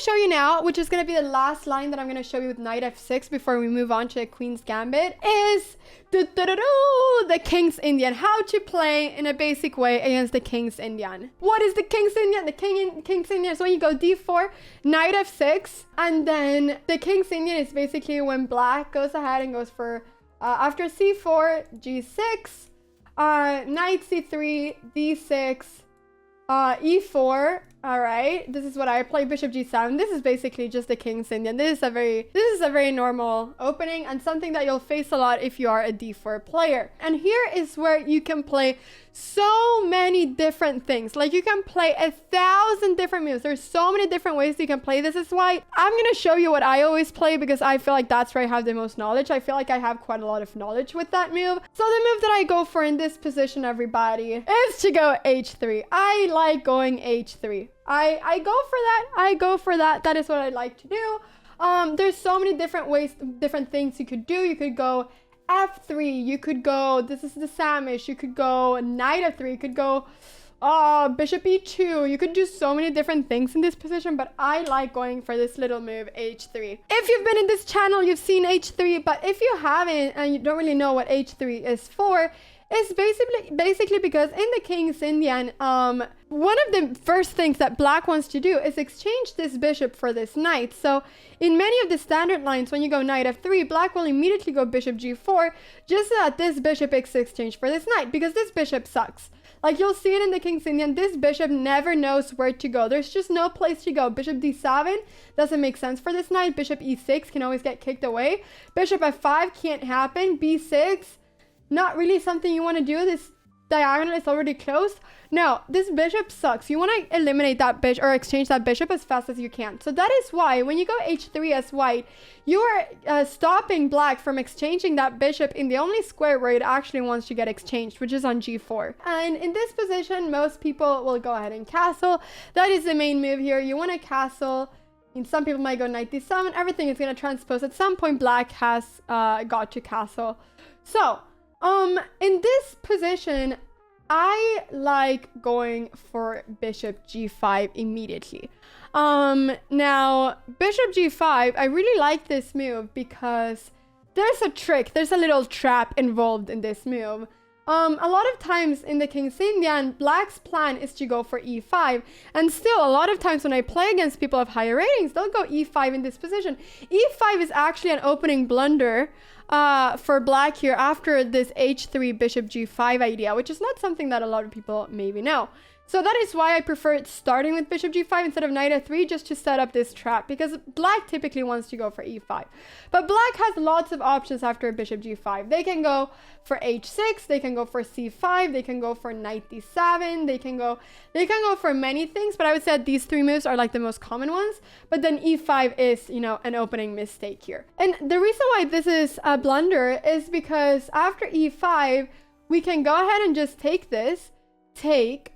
show you now, which is going to be the last line that I'm going to show you with knight f6 before we move on to the queen's gambit, is the King's Indian. How to play in a basic way against the King's Indian. What is the King's Indian? The King's Indian is when you go d4, knight f6, and then the King's Indian is basically when black goes ahead and goes for, after c4, g6, knight c3, d6, e4. All right, this is what I play, bishop g7. This is basically just the King's Indian. This is a very normal opening and something that you'll face a lot if you are a d4 player. And here is where you can play so many different things. Like, you can play 1,000 different moves. There's so many different ways you can play. This is why I'm gonna show you what I always play, because I feel like that's where I have the most knowledge. I feel like I have quite a lot of knowledge with that move. So the move that I go for in this position, everybody, is to go h3. I like going h3. I go for that. I go for that. That is what I like to do. There's so many different ways, different things you could do. You could go f3. You could go, this is the Samish. You could go knight f3. You could go bishop e2. You could do so many different things in this position, but I like going for this little move, h3. If you've been in this channel, you've seen h3, but if you haven't and you don't really know what h3 is for, it's basically because in the King's Indian, one of the first things that black wants to do is exchange this bishop for this knight. So in many of the standard lines, when you go knight f3, black will immediately go bishop g4, just so that this bishop is exchanged for this knight, because this bishop sucks. Like, you'll see it in the King's Indian, this bishop never knows where to go. There's just no place to go. Bishop d7 doesn't make sense for this knight. Bishop e6 can always get kicked away. Bishop f5 can't happen. b6, not really something you want to do. This diagonal is already closed. No, this bishop sucks. You want to eliminate that bishop or exchange that bishop as fast as you can. So that is why when you go h3 as white, you are stopping black from exchanging that bishop in the only square where it actually wants to get exchanged, which is on g4. And in this position, most people will go ahead and castle. That is the main move here. You want to castle. And some people might go knight d7. Everything is going to transpose. At some point, black has got to castle. So in this position, I like going for bishop g5 immediately. Now, bishop g5, I really like this move because there's a trick, there's a little trap involved in this move. A lot of times in the King's Indian, black's plan is to go for e5, and still a lot of times when I play against people of higher ratings, they'll go e5 in this position. e5 is actually an opening blunder for black here after this h3 bishop g5 idea, which is not something that a lot of people maybe know. So that is why I prefer starting with bishop g5 instead of knight f3, just to set up this trap, because black typically wants to go for e5. But black has lots of options after bishop g5. They can go for h6, they can go for c5, they can go for knight d7, they can go for many things, but I would say that these three moves are like the most common ones. But then e5 is, you know, an opening mistake here. And the reason why this is a blunder is because after e5, we can go ahead and just take this,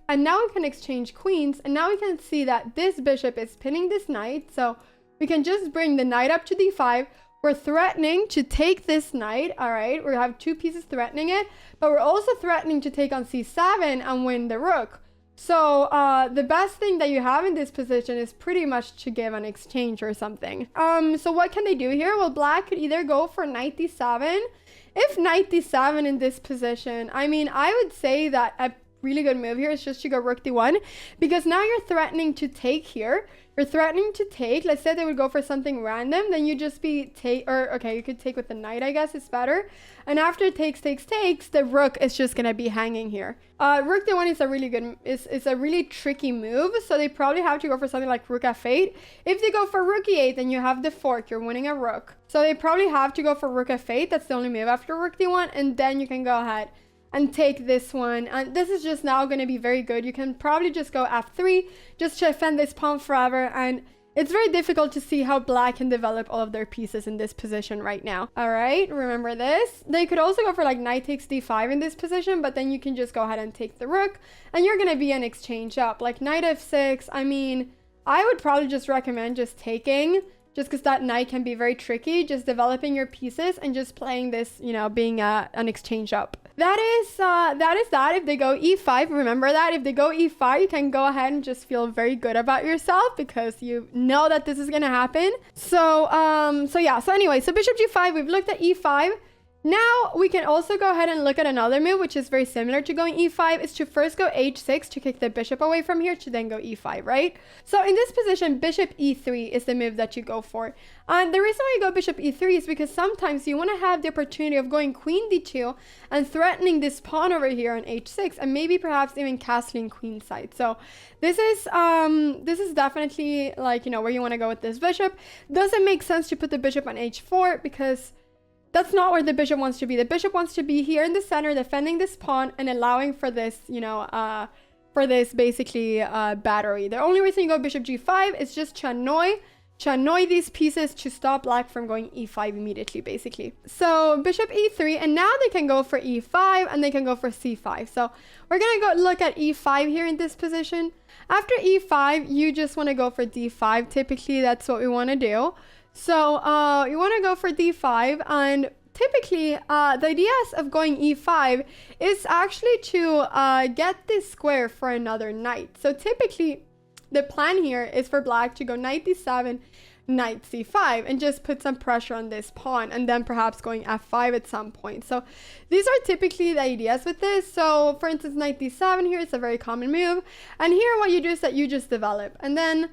and now we can exchange queens, and now we can see that this bishop is pinning this knight, so we can just bring the knight up to d5. We're threatening to take this knight. All right, we have two pieces threatening it, but we're also threatening to take on c7 and win the rook. So the best thing that you have in this position is pretty much to give an exchange or something. So what can they do here? Well, black could either go for knight d7. If knight d7 in this position, I mean, I would say that a really good move here is just to go rook d1, because now you're threatening to take here. You're threatening to take. Let's say they would go for something random, then you just be okay, you could take with the knight, I guess is better. And after takes, the rook is just gonna be hanging here. Rook d1 is a really good, is a really tricky move, so they probably have to go for something like rook f8. If they go for rook e8, then you have the fork, you're winning a rook. So they probably have to go for rook f8. That's the only move after rook d1, and then you can go ahead and take this one. And this is just now going to be very good. You can probably just go f3 just to defend this pawn forever, and it's very difficult to see how black can develop all of their pieces in this position right now. All right, remember this. They could also go for like knight takes d5 in this position, but then you can just go ahead and take the rook, and you're going to be an exchange up. Like knight f6, I mean, I would probably just recommend just taking, just because that knight can be very tricky, just developing your pieces and just playing this, you know, being an exchange up. that is that. If they go e5, remember that if they go e5, you can go ahead and just feel very good about yourself because you know that this is gonna happen. So yeah. So anyway, so bishop g5. We've looked at e5. Now we can also go ahead and look at another move, which is very similar to going e5, is to first go h6 to kick the bishop away from here to then go e5, right? So in this position, bishop e3 is the move that you go for. And the reason why you go bishop e3 is because sometimes you want to have the opportunity of going queen d2 and threatening this pawn over here on h6 and maybe perhaps even castling queenside. So this is definitely like, you know, where you want to go with this bishop. Doesn't make sense to put the bishop on h4 because that's not where the bishop wants to be. The bishop wants to be here in the center, defending this pawn and allowing for this, you know, for this basically battery. The only reason you go bishop g5 is just to annoy these pieces to stop black from going e5 immediately, basically. So bishop e3, and now they can go for e5 and they can go for c5. So we're gonna go look at e5 here in this position. After e5, you just want to go for d5. Typically, that's what we want to do. So you want to go for d5, and typically the ideas of going e5 is actually to get this square for another knight. So typically the plan here is for black to go knight d7, knight c5, and just put some pressure on this pawn, and then perhaps going f5 at some point. So these are typically the ideas with this. So for instance, knight d7 here is a very common move, and here what you do is that you just develop, and then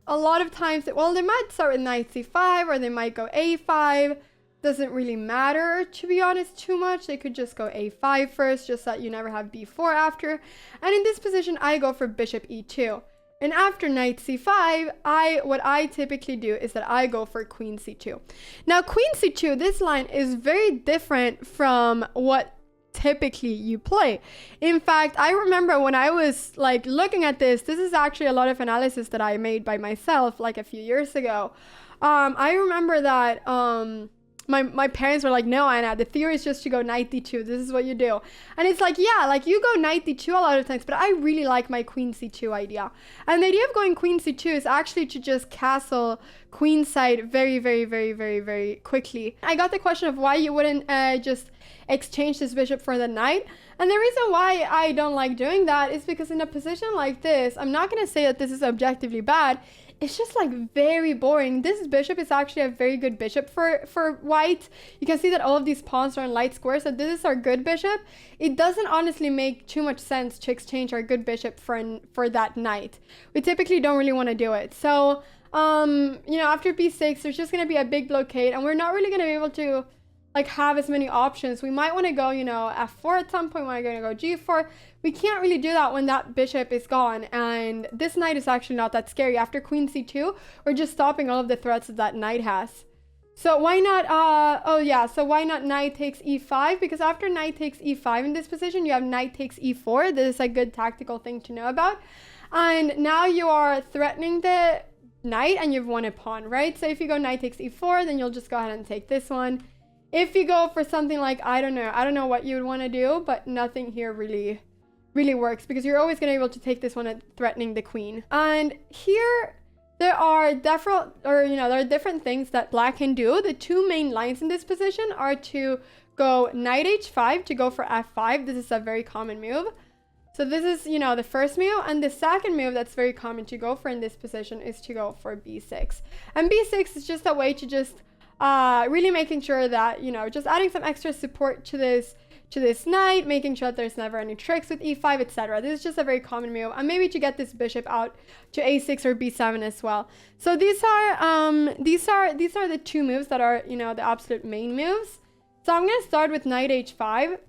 a lot of times, well, they might start with knight c5 or they might go a5. Doesn't really matter, to be honest, too much. They could just go a5 first, just so that you never have b4 after. And in this position, I go for bishop e2. And after knight c5, what I typically do is that I go for queen c2. Now, queen c2, this line is very different from what typically you play. In fact, I remember when I was like looking at this is actually a lot of analysis that I made by myself like a few years ago. I remember that my parents were like, no, Anna, the theory is just to go knight d2. This is what you do. And it's like, yeah, like you go knight d2 a lot of times, but I really like my queen c2 idea. And the idea of going queen c2 is actually to just castle queenside very, very, very, very, very quickly. I got the question of why you wouldn't just exchange this bishop for the knight. And the reason why I don't like doing that is because in a position like this, I'm not going to say that this is objectively bad. It's just like very boring. This bishop is actually a very good bishop for white. You can see that all of these pawns are in light squares, so this is our good bishop. It doesn't honestly make too much sense to exchange our good bishop for that knight. We typically don't really want to do it. So you know, after b6, there's just going to be a big blockade, and we're not really going to be able to like have as many options. We might want to go, you know, f4 at some point. We're going to go g4. We can't really do that when that bishop is gone, and this knight is actually not that scary. After queen c2, we're just stopping all of the threats that that knight has. So why not, oh yeah, so why not knight takes e5? Because after knight takes e5 in this position, you have knight takes e4. This is a good tactical thing to know about. And now you are threatening the knight and you've won a pawn, right? So if you go knight takes e4, then you'll just go ahead and take this one. If you go for something like, I don't know what you would want to do, but nothing here really works, because you're always going to be able to take this one at threatening the queen. And here there are different things that black can do. The two main lines in this position are to go knight h5 to go for f5. This is a very common move. So this is, you know, the first move, and the second move that's very common to go for in this position is to go for b6. And b6 is just a way to just really making sure that, you know, just adding some extra support to this knight, making sure that there's never any tricks with e5, etc. This is just a very common move, and maybe to get this bishop out to a6 or b7 as well. So these are the two moves that are, you know, the absolute main moves. So I'm going to start with knight h5.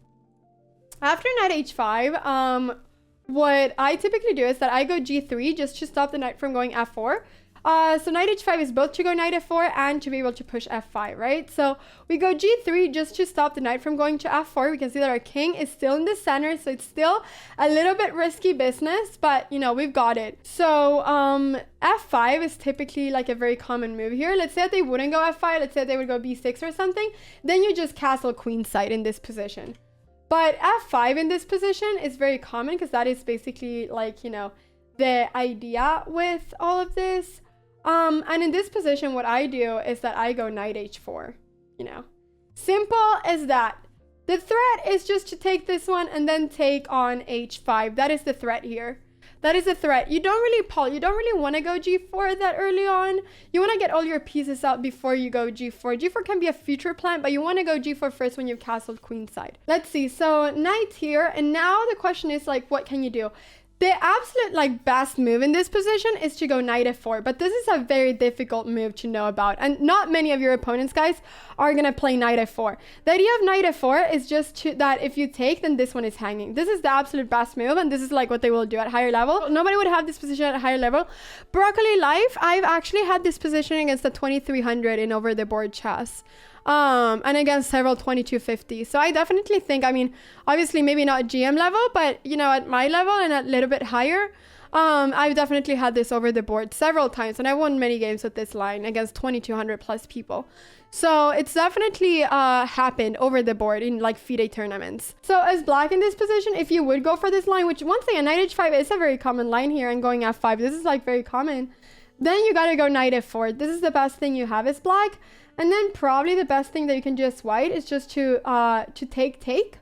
After knight h5, what I typically do is that I go g3 just to stop the knight from going f4. So knight h5 is both to go knight f4 and to be able to push f5, right? So we go g3 just to stop the knight from going to f4. We can see that our king is still in the center, so it's still a little bit risky business, but you know, we've got it. So f5 is typically like a very common move here. Let's say that they wouldn't go f5, let's say they would go b6 or something, then you just castle queenside in this position. But f5 in this position is very common because that is basically like, you know, the idea with all of this. And in this position, what I do is that I go knight h4, you know. Simple as that. The threat is just to take this one and then take on h5. That is the threat here. That is a threat. You don't really, Paul, you don't really want to go g4 that early on. You want to get all your pieces out before you go g4. G4 can be a future plan, but you want to go g4 first when you've castled queenside. Let's see. So knight here. And now the question is like, what can you do? The absolute like best move in this position is to go knight f4, but this is a very difficult move to know about, and not many of your opponents, guys, are gonna play knight f4. The idea of knight f4 is just that if you take, then this one is hanging. This is the absolute best move, and this is like what they will do at higher level. Nobody would have this position at a higher level. Broccoli Life, I've actually had this position against the 2300 in over the board chess. And against several 2250. So I definitely think, I mean, obviously maybe not GM level, but you know, at my level and a little bit higher, I've definitely had this over the board several times, and I won many games with this line against 2200 plus people. So it's definitely happened over the board in like FIDE tournaments. So as black in this position, if you would go for this line, which once again, knight h5 is a very common line here, and going f5, this is like very common. Then you gotta go knight f4. This is the best thing you have as black. And then probably the best thing that you can do as white is just to take.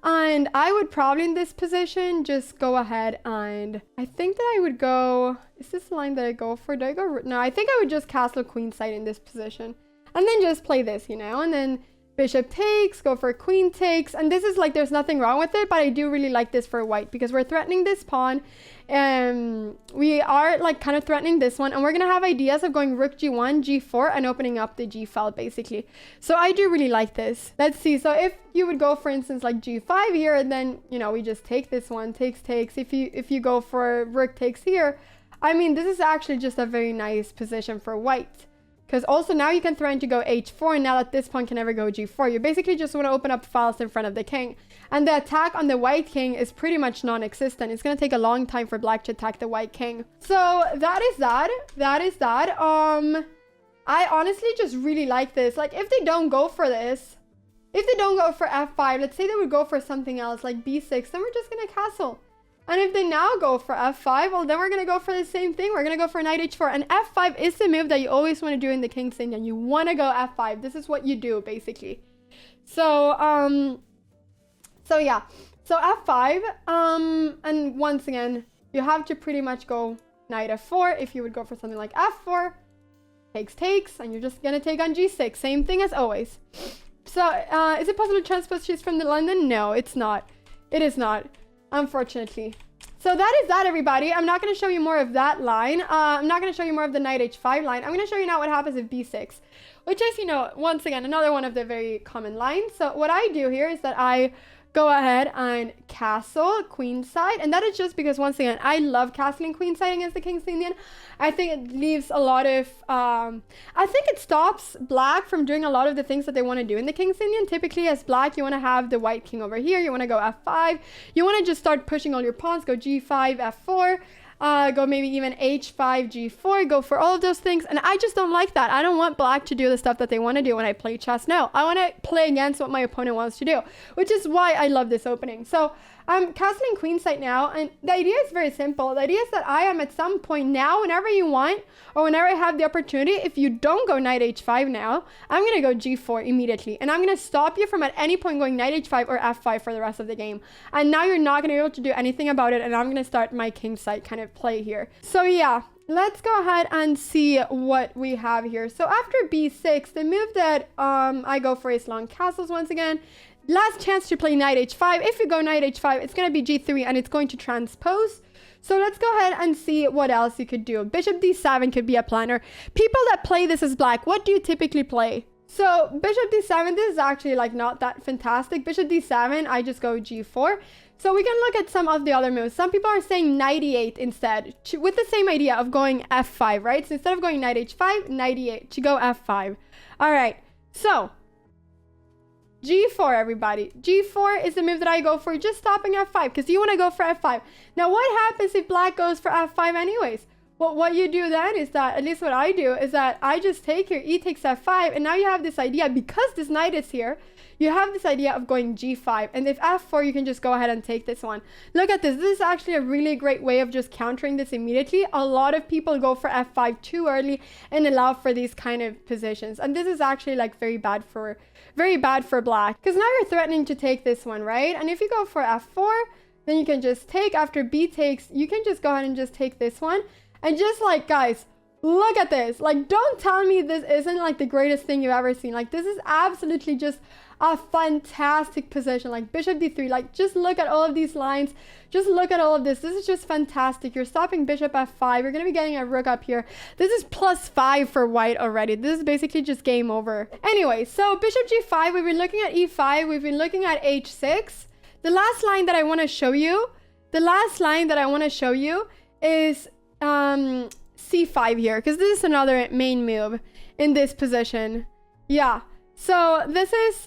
And I would probably in this position just go ahead, and I think that I would go, is this the line that I go for? Do I go? No, I think I would just castle queenside in this position. And then just play this, you know, and then bishop takes, go for queen takes. And this is like, there's nothing wrong with it, but I do really like this for white because we're threatening this pawn. And we are like kind of threatening this one, and we're gonna have ideas of going rook g1, g4, and opening up the g file basically. So I do really like this. Let's see. So if you would go, for instance, like g5 here, and then, you know, we just take this one, takes. If you go for rook takes here, I mean, this is actually just a very nice position for white. Because also now you can threaten to go h4, and now that this pawn can never go g4, you basically just want to open up files in front of the king. And the attack on the white king is pretty much non-existent. It's going to take a long time for black to attack the white king. So that is that. That is that. I honestly just really like this. Like, if they don't go for this, if they don't go for f5, let's say they would go for something else like b6, then we're just going to castle. And if they now go for f5, well, then we're going to go for the same thing. We're going to go for knight h4. And f5 is the move that you always want to do in the King's Indian. You want to go f5. This is what you do, basically. So, yeah. So f5. And once again, you have to pretty much go knight f4. If you would go for something like f4, takes. And you're just going to take on g6. Same thing as always. So, is it possible to transpose she's from the London? No, it's not. It is not. Unfortunately. So that is that, everybody. I'm not going to show you more of that line. I'm not going to show you more of the knight h5 line. I'm going to show you now what happens if b6, which is, you know, once again, another one of the very common lines. So what I do here is that I go ahead and castle queenside, and that is just because, once again, I love castling queenside against the King's Indian. I think it leaves a lot of I think it stops black from doing a lot of the things that they want to do in the King's Indian. Typically as black, you want to have the white king over here, you want to go f5, you want to just start pushing all your pawns, go g5, f4, go maybe even h5, g4, go for all of those things. And I just don't like that. I don't want black to do the stuff that they want to do when I play chess. No, I want to play against what my opponent wants to do, which is why I love this opening. So I'm castling queenside now, and the idea is very simple. The idea is that I am at some point now, whenever you want, or whenever I have the opportunity, if you don't go knight h5 now, I'm going to go g4 immediately. And I'm going to stop you from at any point going knight h5 or f5 for the rest of the game. And now you're not going to be able to do anything about it, and I'm going to start my kingside kind of play here. So yeah, let's go ahead and see what we have here. So after b6, the move that I go for is long castles once again. Last chance to play knight h5. If you go knight h5, it's going to be g3, and it's going to transpose. So let's go ahead and see what else you could do. Bishop d7 could be a planner. People that play this as black, what do you typically play? So bishop d7, this is actually like not that fantastic. Bishop d7, I just go g4. So we can look at some of the other moves. Some people are saying knight e8 instead, with the same idea of going f5, right? So instead of going knight h5, knight e8, to go f5. All right, so g4, everybody. G4 is the move that I go for, just stopping f5, because you want to go for f5. Now, what happens if black goes for f5 anyways? what you do then is that, at least what I do, is that I just take here, e takes f5, and now you have this idea, because this knight is here, you have this idea of going g5, and if f4, you can just go ahead and take this one. Look at this. This is actually a really great way of just countering this immediately. A lot of people go for f5 too early and allow for these kind of positions, and this is actually like very bad for black, because now you're threatening to take this one, right? And if you go for f4, then you can just take. After b takes, you can just go ahead and just take this one. And just like, guys, look at this. Like, don't tell me this isn't like the greatest thing you've ever seen. Like, this is absolutely just a fantastic position. Like bishop d3, like just look at all of these lines. Just look at all of this. This is just fantastic. You're stopping bishop f5. You're going to be getting a rook up here. This is +5 for white already. This is basically just game over. Anyway, so bishop g5, we've been looking at e5. We've been looking at h6. The last line that I want to show you, is c5 here, because this is another main move in this position. Yeah, so this is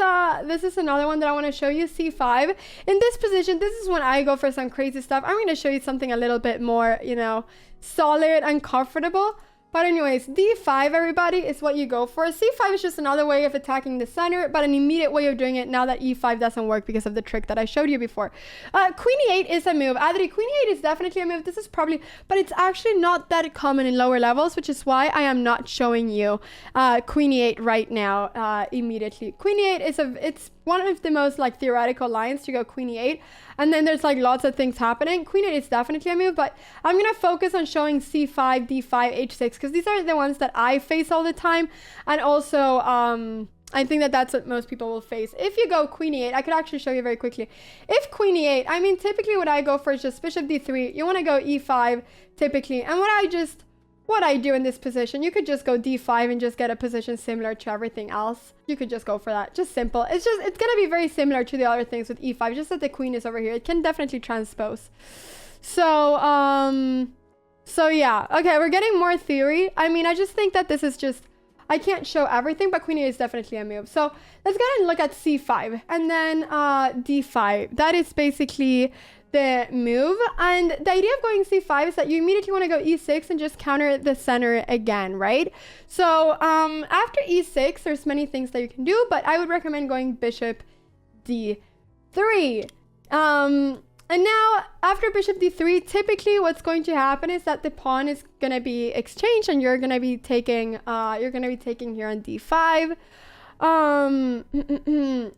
another one that I want to show you, c5. In this position, this is when I go for some crazy stuff. I'm going to show you something a little bit more, you know, solid and comfortable. But anyways, d5, everybody, is what you go for. c5 is just another way of attacking the center, but an immediate way of doing it now that e5 doesn't work because of the trick that I showed you before. Queen e8 is a move. Adri, queen e8 is definitely a move. This is probably, but it's actually not that common in lower levels, which is why I am not showing you queen e8 right now immediately. Queen e8 it's one of the most like theoretical lines to go queen e8, and then there's like lots of things happening. Queen e8 is definitely a move, but I'm gonna focus on showing c5, d5, h6, because these are the ones that I face all the time, and also I think that that's what most people will face. If you go queen e8, I could actually show you very quickly. If queen e8, I mean, typically what I go for is just bishop d3. You want to go e5 typically, and what I do in this position, you could just go d5 and just get a position similar to everything else. You could just go for that. Just simple. It's going to be very similar to the other things with e5, just that the queen is over here. It can definitely transpose. So yeah. Okay, we're getting more theory. I mean, I just think that this is just, I can't show everything, but queen e8 is definitely a move. So let's go ahead and look at c5 and then d5. That is basically the move, and the idea of going c5 is that you immediately want to go e6 and just counter the center again, right? So after e6, there's many things that you can do, but I would recommend going bishop d3. And now after bishop d3, typically what's going to happen is that the pawn is going to be exchanged, and you're going to be taking here on d5.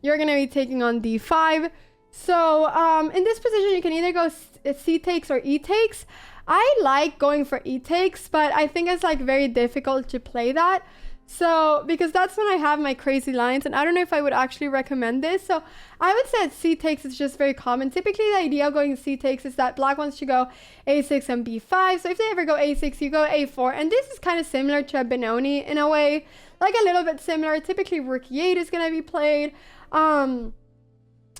You're going to be taking on d5. So in this position, you can either go c takes or e takes. I like going for e takes, but I think it's like very difficult to play that. So because that's when I have my crazy lines, and I don't know if I would actually recommend this. So I would say that c takes is just very common. Typically, the idea of going c takes is that black wants to go a6 and b5. So if they ever go a6, you go a4, and this is kind of similar to a Benoni in a way, like a little bit similar. Typically, rook e8 is going to be played.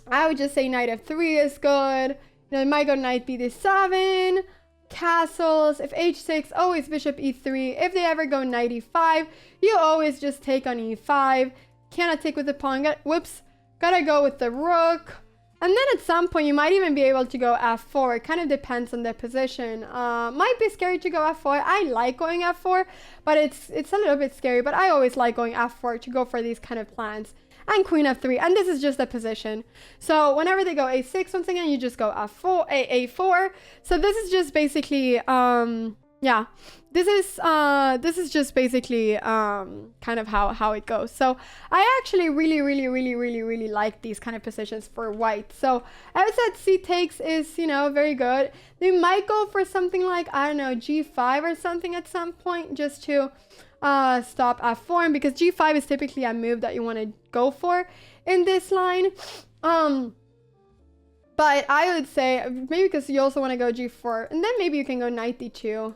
I would just say knight f3 is good. You know, you might go knight b7, castles. If h6, always bishop e3. If they ever go knight e5, you always just take on e5. Cannot take with the pawn. Gotta go with the rook. And then at some point, you might even be able to go f4. It kind of depends on the position. Might be scary to go f4. I like going f4, but it's a little bit scary. But I always like going f4 to go for these kind of plans. And queen f3, and this is just a position. So whenever they go a6, once again, you just go f4, a4. So this is just basically, yeah, this is just basically kind of how it goes. So I actually really like these kind of positions for white. So I would say that c takes is, you know, very good. They might go for something like, I don't know, g5 or something at some point, just to stop f4, and because g5 is typically a move that you want to go for in this line. But I would say maybe because you also want to go g4, and then maybe you can go knight d2,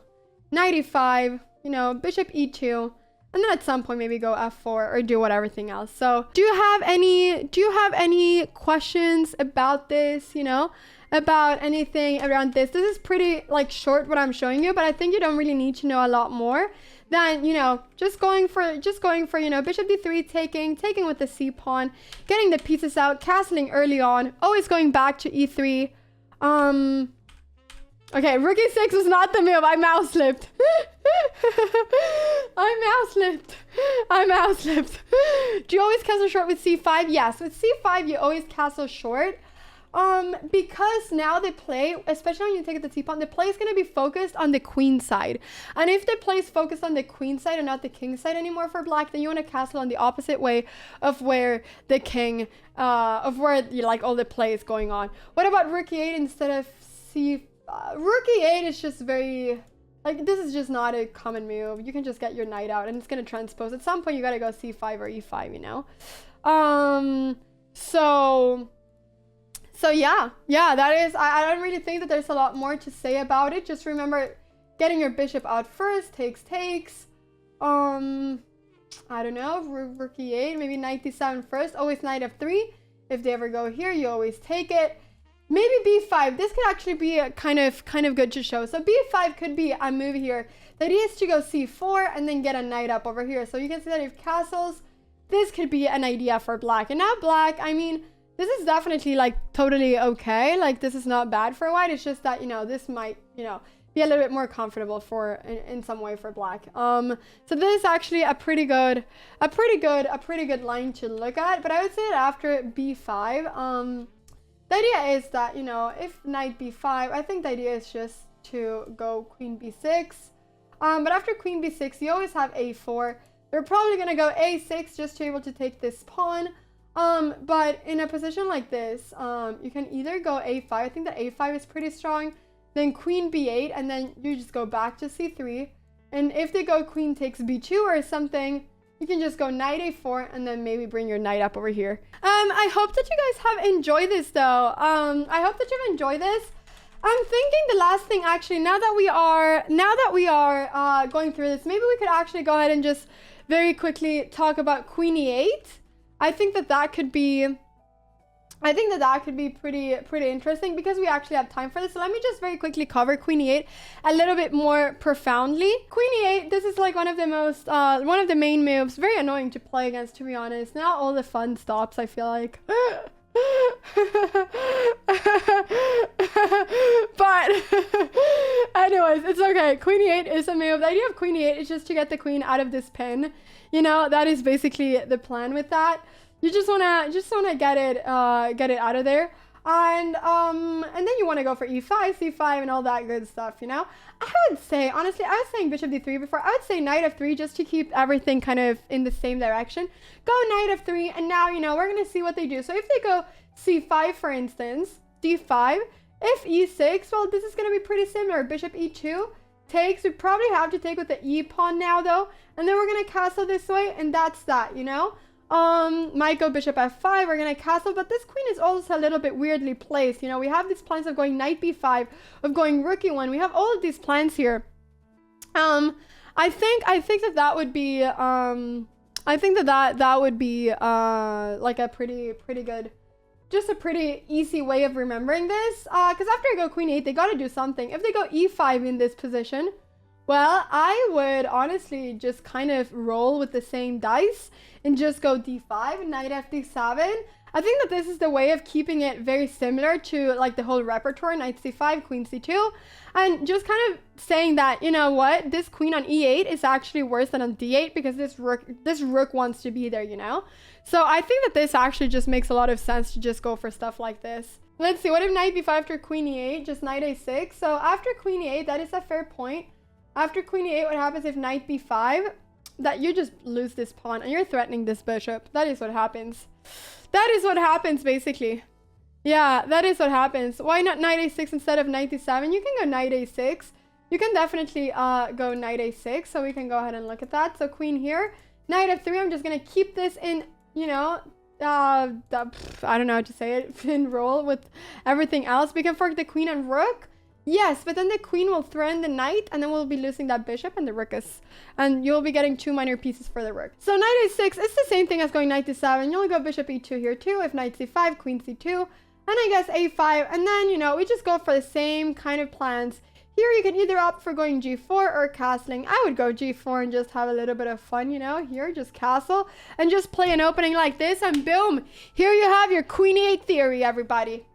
knight e5, you know, bishop e2, and then at some point maybe go f4 or do everything else. So do you have any questions about this, you know, about anything around this? This is pretty like short what I'm showing you, but I think you don't really need to know a lot more than, you know, just going for, you know, bishop d3, taking with the c pawn, getting the pieces out, castling early on, always going back to e3. Okay, rook e6 was not the move. I mouse slipped. I mouse slipped. I mouse slipped. Do you always castle short with c5? Yes, with c5 you always castle short. Because now the play, especially when you take the t-pawn, the play is going to be focused on the queen side. And if the play is focused on the queen side and not the king side anymore for black, then you want to castle on the opposite way of where the king, of where you like all the play is going on. What about rook e8 instead of rook e8 is just very, like, this is just not a common move. You can just get your knight out and it's going to transpose. At some point, you got to go c5 or e5, you know? So yeah, that is, I don't really think that there's a lot more to say about it. Just remember, getting your bishop out first, takes. I don't know, rook e8, maybe knight d7 first, always knight f3. If they ever go here, you always take it. Maybe b5. This could actually be a kind of good to show. So b5 could be a move here. The idea is to go c4 and then get a knight up over here. So you can see that if castles, this could be an idea for black. And now black, I mean, this is definitely like totally okay. Like this is not bad for white. It's just that, you know, this might, you know, be a little bit more comfortable for in some way for black. So this is actually a pretty good line to look at. But I would say that after b5, the idea is that, you know, if knight b5, I think the idea is just to go queen b6. But after queen b6, you always have a4. They're probably going to go a6 just to be able to take this pawn. But in a position like this, you can either go a5. I think that a5 is pretty strong. Then queen b8, and then you just go back to c3. And if they go queen takes b2 or something, you can just go knight a4 and then maybe bring your knight up over here. I hope that you guys have enjoyed this though. I hope that you've enjoyed this. I'm thinking the last thing actually, now that we are going through this, maybe we could actually go ahead and just very quickly talk about queen e8. I think that could be pretty interesting because we actually have time for this. So let me just very quickly cover queen e8 a little bit more profoundly. Queen e8, this is like one of the main moves. Very annoying to play against, to be honest. Now all the fun stops, I feel like. But anyways, it's okay. Queen e8 is a move. The idea of queen e8 is just to get the queen out of this pin. You know, that is basically the plan with that. You just wanna get it out of there, and then you want to go for e5, c5, and all that good stuff. You know, I would say honestly, I was saying bishop d3 before. I would say knight f3 just to keep everything kind of in the same direction. Go knight f3, and now, you know, we're gonna see what they do. So if they go c5, for instance, d5, if e6, well, this is gonna be pretty similar. Bishop e2 takes. We probably have to take with the e pawn now though, and then we're gonna castle this way, and that's that. You know. Might go bishop f5, we're gonna castle, but this queen is also a little bit weirdly placed. You know, we have these plans of going knight b5, of going rook e1. We have all of these plans here. I think that would be like a pretty good, just a pretty easy way of remembering this. Because after I go queen 8, they gotta do something. If they go e5 in this position, well, I would honestly just kind of roll with the same dice and just go d5, knight fd7. I think that this is the way of keeping it very similar to like the whole repertoire, knight c5, queen c2, and just kind of saying that, you know what, this queen on e8 is actually worse than on d8 because this rook wants to be there, you know? So I think that this actually just makes a lot of sense to just go for stuff like this. Let's see, what if knight b5 after queen e8, just knight a6? So after queen e8, that is a fair point. After queen e8, what happens if knight b5? That you just lose this pawn and you're threatening this bishop. That is what happens. That is what happens, basically. Yeah, that is what happens. Why not knight a6 instead of knight d7? You can go knight a6. You can definitely go knight a6. So we can go ahead and look at that. So queen here. Knight f3. I'm just going to keep this in, you know, I don't know how to say it, in roll with everything else. We can fork the queen and rook. Yes, but then the queen will threaten the knight, and then we'll be losing that bishop and the rook is, and you'll be getting 2 minor pieces for the rook. So knight a6, it's the same thing as going knight d7. You'll go bishop e2 here too, if knight c5, queen c2, and I guess a5, and then, you know, we just go for the same kind of plans. Here you can either opt for going g4 or castling. I would go g4 and just have a little bit of fun, you know, here, just castle, and just play an opening like this, and boom, here you have your queen e8 theory, everybody.